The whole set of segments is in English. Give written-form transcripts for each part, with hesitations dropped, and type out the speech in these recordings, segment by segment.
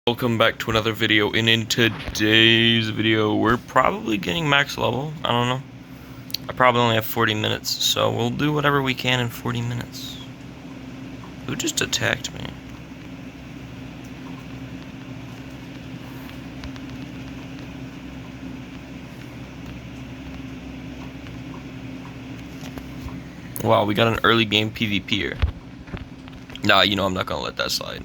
Welcome back to another video, and in today's video we're probably getting max level. I don't know. I probably only have 40 minutes, so we'll do whatever we can in 40 minutes. Who just attacked me? Wow, we got an early game PvP here. Nah, you know I'm not gonna let that slide.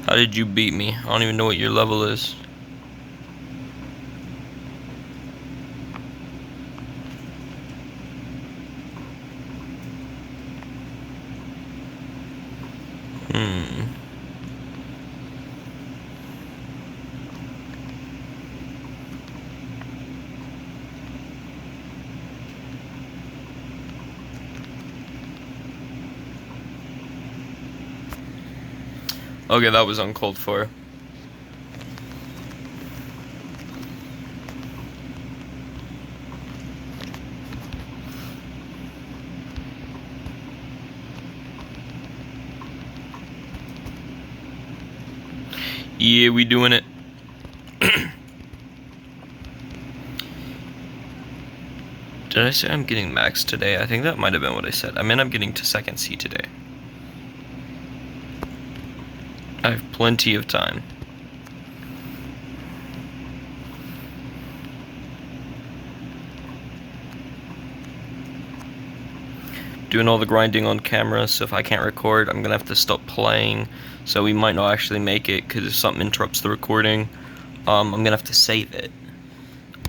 How did you beat me? I don't even know what your level is. Okay, that was uncalled for. Yeah, we doing it. Did I say I'm getting max today? I think that might have been what I said. I mean, I'm getting to second C today. I have plenty of time. Doing all the grinding on camera, so if I can't record, I'm gonna have to stop playing. So we might not actually make it, because if something interrupts the recording, I'm gonna have to save it.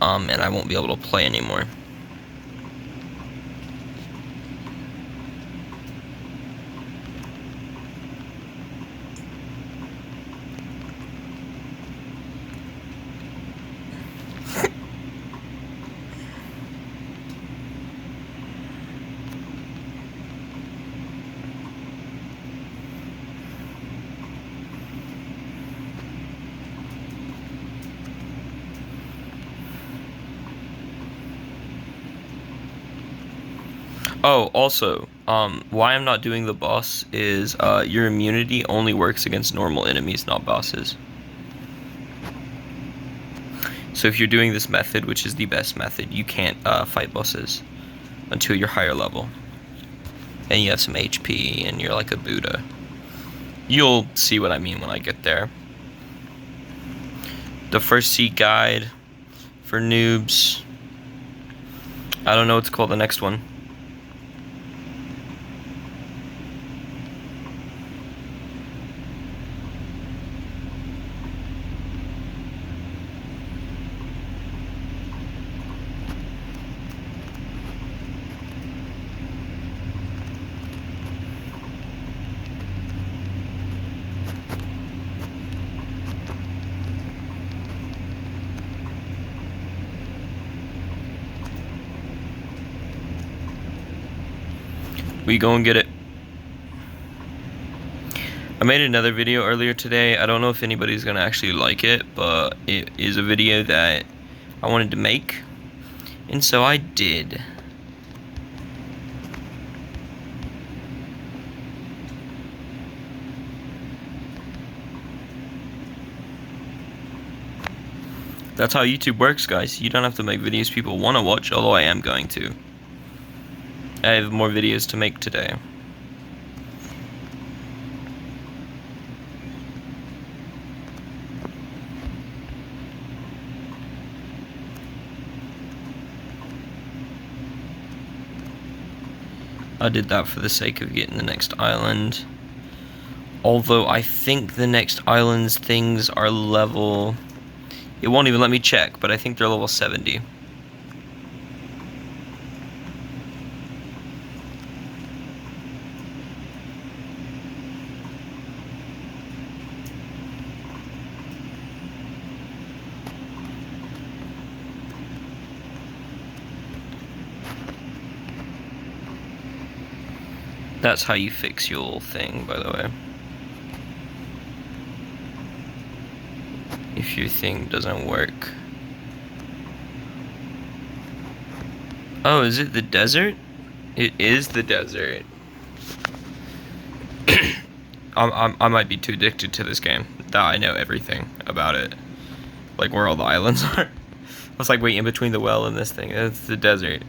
And I won't be able to play anymore. Oh, also, why I'm not doing the boss is, your immunity only works against normal enemies, not bosses. So if you're doing this method, which is the best method, you can't, fight bosses until you're higher level. And you have some HP, and you're like a Buddha. You'll see what I mean when I get there. The first seat guide for noobs. I don't know what to call the next one. We go and get it. I made another video earlier today. I don't know if anybody's gonna actually like it, but it is a video that I wanted to make, and so I did. That's how YouTube works, guys. You don't have to make videos people want to watch, although I am going to. I have more videos to make today. I did that for the sake of getting the next island. Although I think the next island's things are level... It won't even let me check, but I think they're level 70. That's how you fix your thing, by the way. If your thing doesn't work. Oh, is it the desert? It is the desert. I might be too addicted to this game that I know everything about it. Like where all the islands are. It's like wait in between the well and this thing. It's the desert.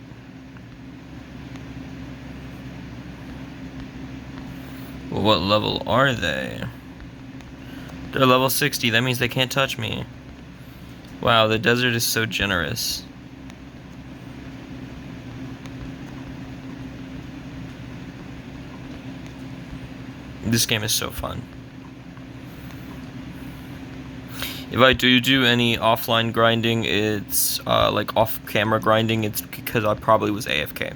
Well, what level are they? They're level 60. That means they can't touch me. Wow, the desert is so generous. This game is so fun. If I do any offline grinding, it's like off-camera grinding, it's because I probably was AFK.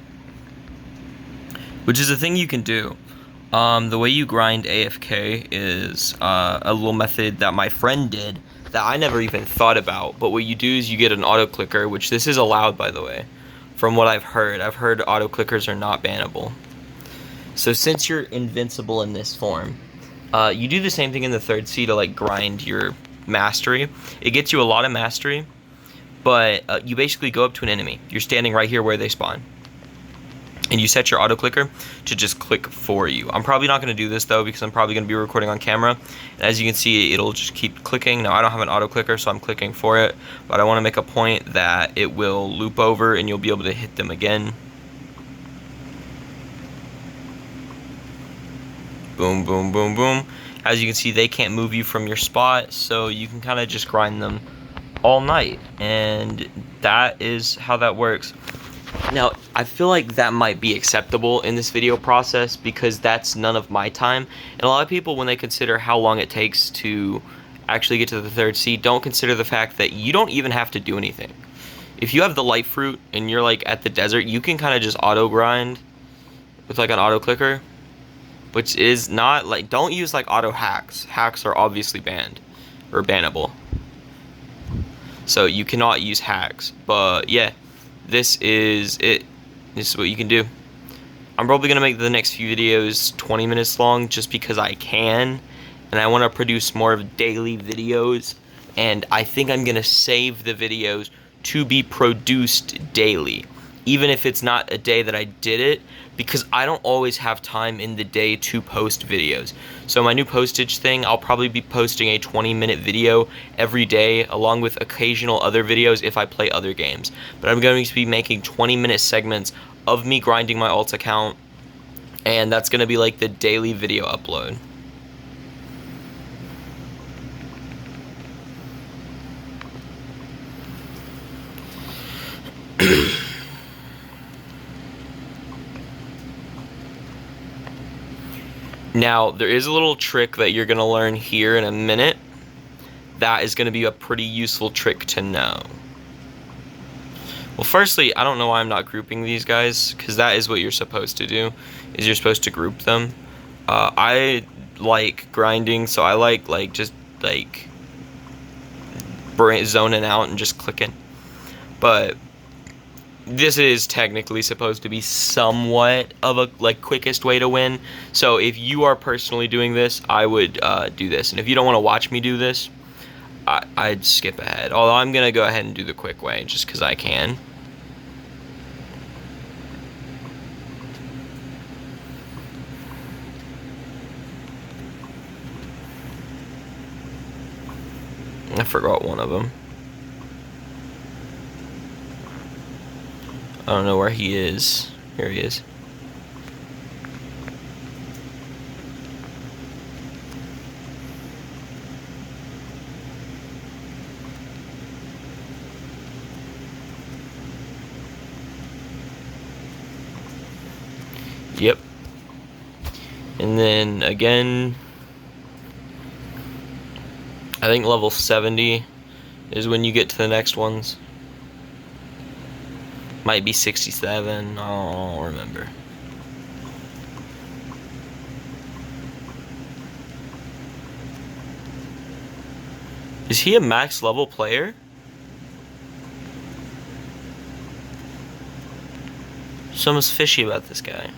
Which is a thing you can do. The way you grind AFK is a little method that my friend did that I never even thought about. But what you do is you get an auto clicker, which this is allowed, by the way. From what I've heard auto clickers are not bannable. So since you're invincible in this form, you do the same thing in the third C to like grind your mastery. It gets you a lot of mastery, but you basically go up to an enemy. You're standing right here where they spawn. And you set your auto clicker to just click for you. I'm probably not going to do this though because I'm probably going to be recording on camera. And as you can see, it'll just keep clicking. Now I don't have an auto clicker, so I'm clicking for it. But I want to make a point that it will loop over and you'll be able to hit them again. Boom, boom, boom, boom. As you can see, they can't move you from your spot, so you can kind of just grind them all night. And that is how that works. Now, I feel like that might be acceptable in this video process because that's none of my time. And a lot of people, when they consider how long it takes to actually get to the third sea, don't consider the fact that you don't even have to do anything. If you have the light fruit and you're like at the desert, you can kind of just auto grind with like an auto clicker. Which is not, like, don't use, like, auto hacks. Hacks are obviously banned. Or bannable. So, you cannot use hacks. But, yeah. This is it. This is what you can do. I'm probably going to make the next few videos 20 minutes long. Just because I can. And I want to produce more of daily videos. And I think I'm going to save the videos to be produced daily. Even if it's not a day that I did it. Because I don't always have time in the day to post videos. So my new postage thing, I'll probably be posting a 20-minute video every day along with occasional other videos if I play other games. But I'm going to be making 20-minute segments of me grinding my alt account, and that's going to be like the daily video upload. Now, there is a little trick that you're going to learn here in a minute. That is going to be a pretty useful trick to know. Well, firstly, I don't know why I'm not grouping these guys, because that is what you're supposed to do, is you're supposed to group them. I like grinding, so I like just, like, zoning out and just clicking. But this is technically supposed to be somewhat of a quickest way to win. So if you are personally doing this, I would do this. And if you don't want to watch me do this, I'd skip ahead. Although I'm going to go ahead and do the quick way just because I can. I forgot one of them. I don't know where he is. Here he is. Yep. And then again, I think level 70 is when you get to the next ones. Might be 67, I don't remember. Is he a max level player? Something's fishy about this guy.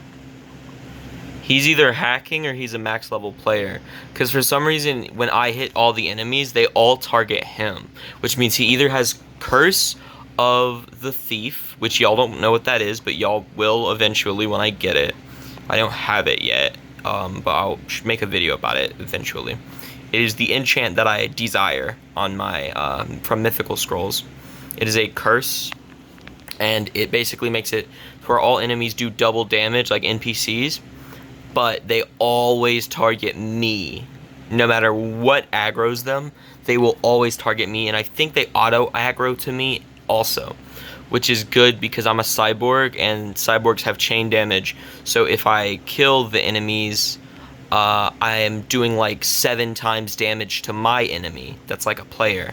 He's either hacking or he's a max level player. Because for some reason, when I hit all the enemies, they all target him. Which means he either has Curse of the Thief, which y'all don't know what that is, but y'all will eventually when I get it. I don't have it yet. but I'll make a video about it eventually. It is the enchant that I desire on my from Mythical Scrolls. It is a curse, and it basically makes it where all enemies do double damage like NPCs, but they always target me. No matter what aggroes them, they will always target me, and I think they auto aggro to me also, which is good because I'm a cyborg and cyborgs have chain damage. So if I kill the enemies, I am doing like 7 times damage to my enemy. That's like a player.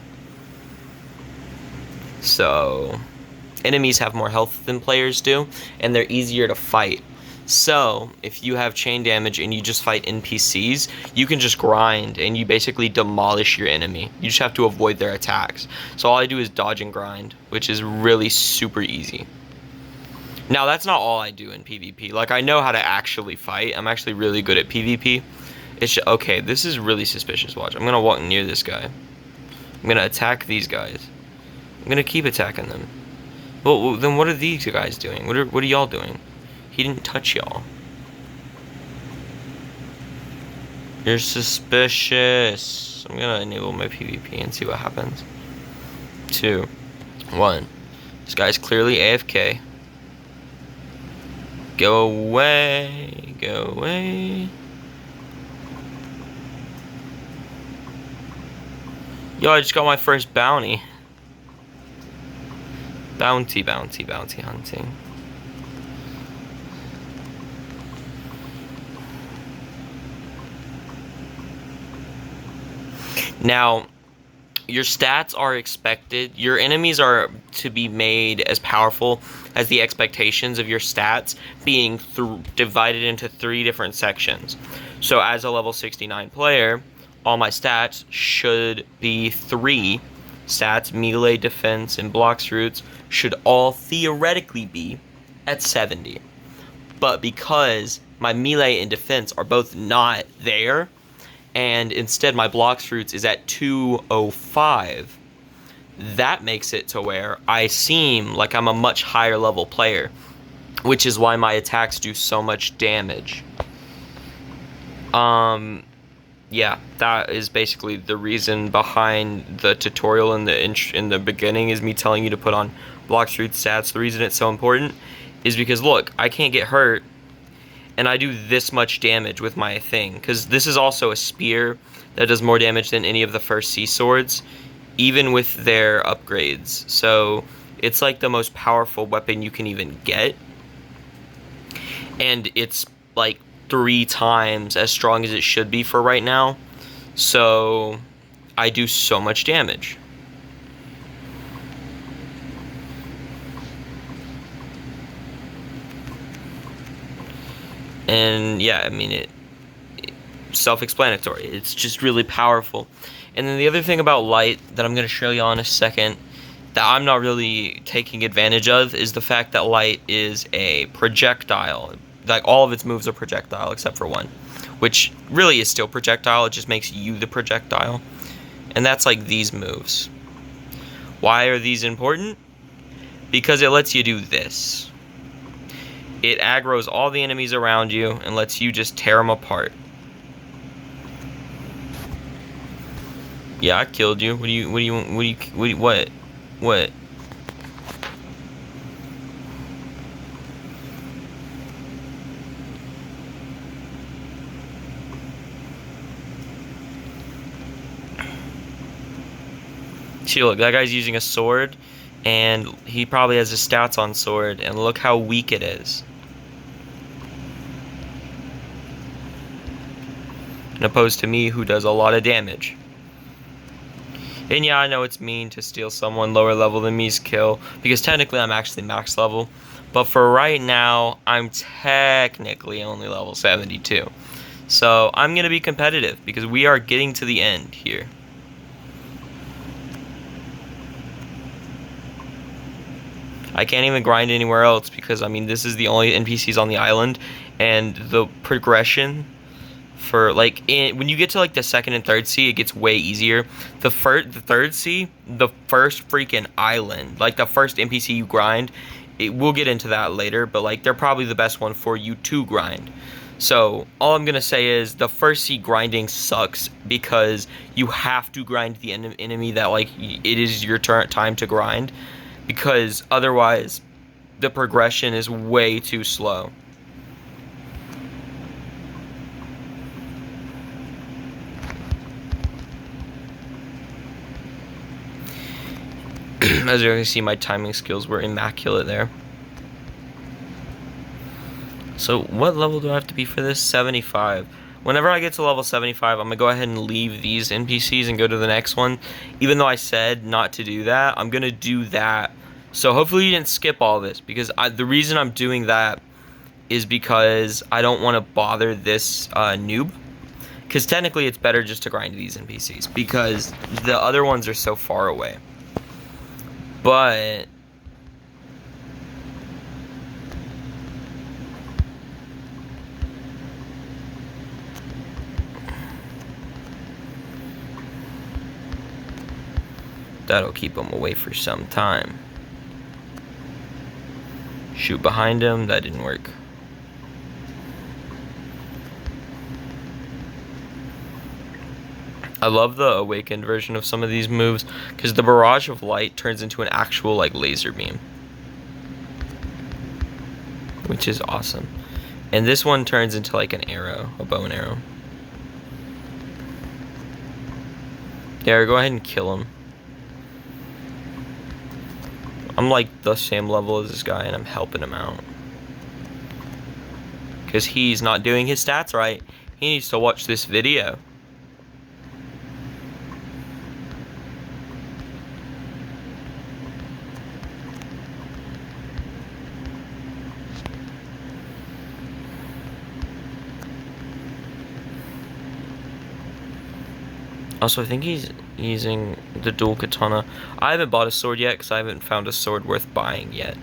So enemies have more health than players do, and they're easier to fight. So if you have chain damage and you just fight NPCs, you can just grind and you basically demolish your enemy. You just have to avoid their attacks. So all I do is dodge and grind, which is really super easy. Now that's not all I do in PvP. Like, I know how to actually fight. I'm actually really good at PvP. It's just, okay, this is really suspicious. Watch, I'm gonna walk near this guy. I'm gonna attack these guys. I'm gonna keep attacking them. Well, then what are these guys doing? What are y'all doing? He didn't touch y'all. You're suspicious. I'm gonna enable my PvP and see what happens. 2, 1. This guy's clearly AFK. Go away. Go away. Yo, I just got my first bounty. Bounty hunting. Now, your stats are expected. Your enemies are to be made as powerful as the expectations of your stats, being divided into 3 different sections. So as a level 69 player, all my stats should be 3 stats: melee, defense, and BLOXFRUITS should all theoretically be at 70. But because my melee and defense are both not there, and instead my BLOXFRUITS is at 205, that makes it to where I seem like I'm a much higher level player, which is why my attacks do so much damage. Yeah, that is basically the reason behind the tutorial in the beginning, is me telling you to put on BLOXFRUITS stats. The reason it's so important is because, look, I can't get hurt, and I do this much damage with my thing, because this is also a spear that does more damage than any of the first sea swords, even with their upgrades. So it's like the most powerful weapon you can even get, and it's like 3 times as strong as it should be for right now. So I do so much damage. And yeah, I mean, it self-explanatory. It's just really powerful. And then the other thing about light that I'm going to show you in a second that I'm not really taking advantage of is the fact that light is a projectile. Like, all of its moves are projectile except for one, which really is still projectile. It just makes you the projectile. And that's like these moves. Why are these important? Because it lets you do this. It aggroes all the enemies around you and lets you just tear them apart. Yeah, I killed you. What? See, look, that guy's using a sword, and he probably has his stats on sword, and look how weak it is. And opposed to me, who does a lot of damage. And yeah, I know it's mean to steal someone lower level than me's kill, because technically I'm actually max level. But for right now, I'm technically only level 72. So I'm going to be competitive, because we are getting to the end here. I can't even grind anywhere else, because, I mean, this is the only NPCs on the island, and the progression for, like, when you get to, like, the 2nd and 3rd sea, it gets way easier. The 3rd sea, the first freaking island, like, the first NPC you grind, we'll get into that later, but, like, they're probably the best one for you to grind. So all I'm gonna say is the first seed grinding sucks because you have to grind the enemy that like it is your time to grind, because otherwise the progression is way too slow. As you can see, my timing skills were immaculate there. So what level do I have to be for this? 75. Whenever I get to level 75, I'm going to go ahead and leave these NPCs and go to the next one. Even though I said not to do that, I'm going to do that. So hopefully you didn't skip all this, because the reason I'm doing that is because I don't want to bother this noob. Because technically it's better just to grind these NPCs, because the other ones are so far away. But that'll keep him away for some time. Shoot behind him, that didn't work. I love the awakened version of some of these moves, because the barrage of light turns into an actual like laser beam, which is awesome. And this one turns into like an arrow, a bow and arrow. There, go ahead and kill him. I'm like the same level as this guy and I'm helping him out, because he's not doing his stats right. He needs to watch this video. Also, I think he's using the dual katana. I haven't bought a sword yet because I haven't found a sword worth buying yet.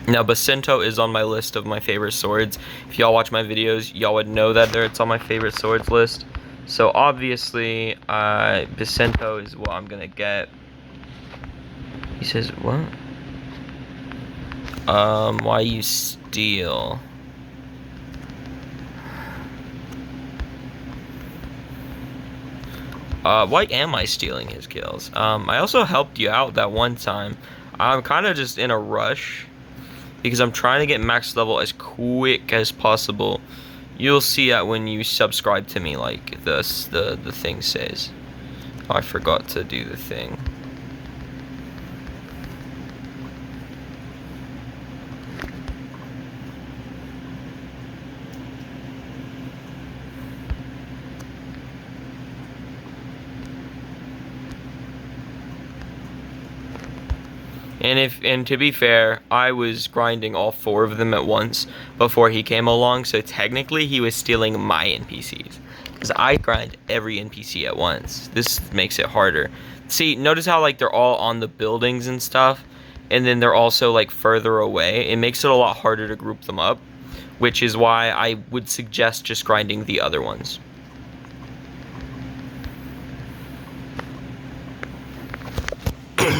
Now, Bacento is on my list of my favorite swords. If y'all watch my videos, y'all would know that it's on my favorite swords list. So, obviously, Bacento is what I'm going to get. He says, what? Why you steal? Why am I stealing his kills? I also helped you out that one time. I'm kind of just in a rush because I'm trying to get max level as quick as possible. You'll see that when you subscribe to me, like the thing says. Oh, I forgot to do the thing. And to be fair, I was grinding all 4 of them at once before he came along, so technically he was stealing my NPCs, because I grind every NPC at once. This makes it harder. See, notice how like they're all on the buildings and stuff, and then they're also like further away. It makes it a lot harder to group them up, which is why I would suggest just grinding the other ones.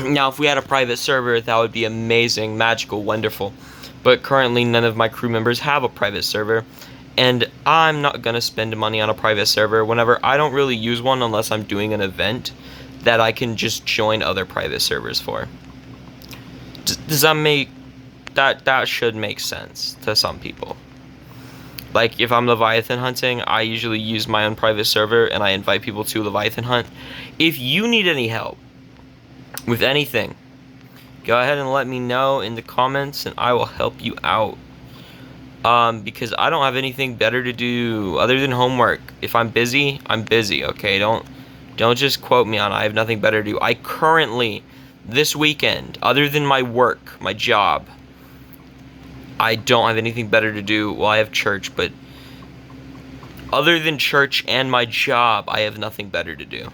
Now, if we had a private server, that would be amazing, magical, wonderful. But currently, none of my crew members have a private server. And I'm not going to spend money on a private server whenever I don't really use one unless I'm doing an event that I can just join other private servers for. Does that make... That should make sense to some people. Like, if I'm Leviathan hunting, I usually use my own private server and I invite people to Leviathan hunt. If you need any help with anything, go ahead and let me know in the comments and I will help you out, because I don't have anything better to do other than homework. If I'm busy, I'm busy, okay? Don't just quote me on I have nothing better to do. I currently, this weekend, other than my work, my job, I don't have anything better to do. Well, I have church, but other than church and my job, I have nothing better to do.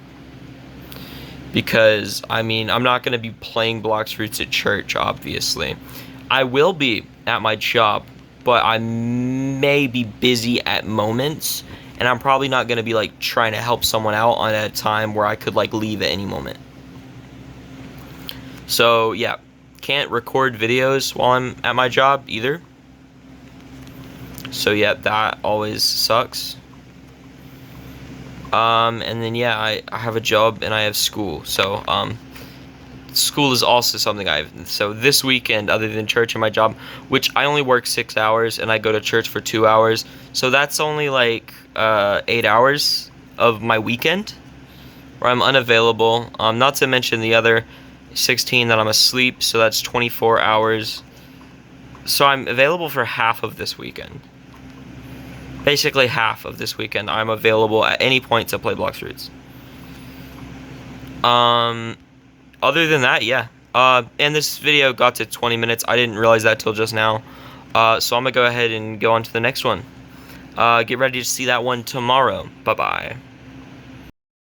Because, I mean, I'm not going to be playing BLOXFRUITS at church, obviously. I will be at my job, but I may be busy at moments. And I'm probably not going to be, like, trying to help someone out on a time where I could, like, leave at any moment. So, yeah. Can't record videos while I'm at my job, either. So yeah, that always sucks. And then yeah, I have a job and I have school. So school is also something so this weekend, other than church and my job, which I only work 6 hours and I go to church for 2 hours, so that's only like 8 hours of my weekend where I'm unavailable, not to mention the other 16 that I'm asleep, so that's 24 hours. So I'm available for half of this weekend. Basically half of this weekend I'm available at any point to play BLOXFRUITS. Other than that, yeah. And this video got to 20 minutes. I didn't realize that till just now. So I'm gonna go ahead and go on to the next one. Get ready to see that one tomorrow. Bye-bye.